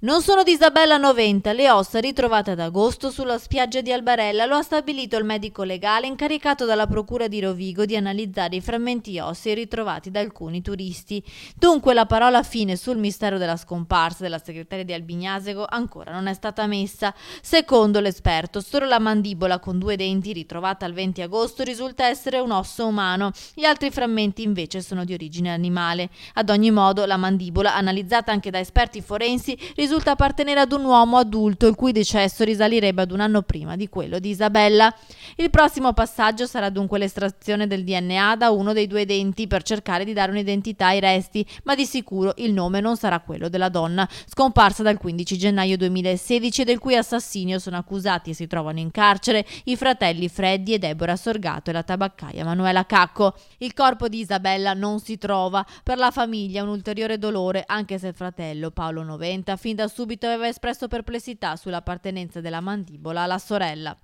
Non sono di Isabella Noventa le ossa ritrovate ad agosto sulla spiaggia di Albarella. Lo ha stabilito il medico legale incaricato dalla procura di Rovigo di analizzare i frammenti ossei ritrovati da alcuni turisti. Dunque la parola fine sul mistero della scomparsa della segretaria di Albignasego ancora non è stata messa. Secondo l'esperto, solo la mandibola con 2 denti ritrovata il 20 agosto risulta essere un osso umano. Gli altri frammenti invece sono di origine animale. Ad ogni modo, la mandibola, analizzata anche da esperti forensi, risulta appartenere ad un uomo adulto il cui decesso risalirebbe ad un anno prima di quello di Isabella. Il prossimo passaggio sarà dunque l'estrazione del DNA da uno dei 2 denti per cercare di dare un'identità ai resti, ma di sicuro il nome non sarà quello della donna scomparsa dal 15 gennaio 2016 e del cui assassinio sono accusati e si trovano in carcere i fratelli Freddy e Deborah Sorgato e la tabaccaia Manuela Cacco. Il corpo di Isabella non si trova. Per la famiglia un ulteriore dolore, anche se il fratello Paolo Noventa fin da subito aveva espresso perplessità sull'appartenenza della mandibola alla sorella.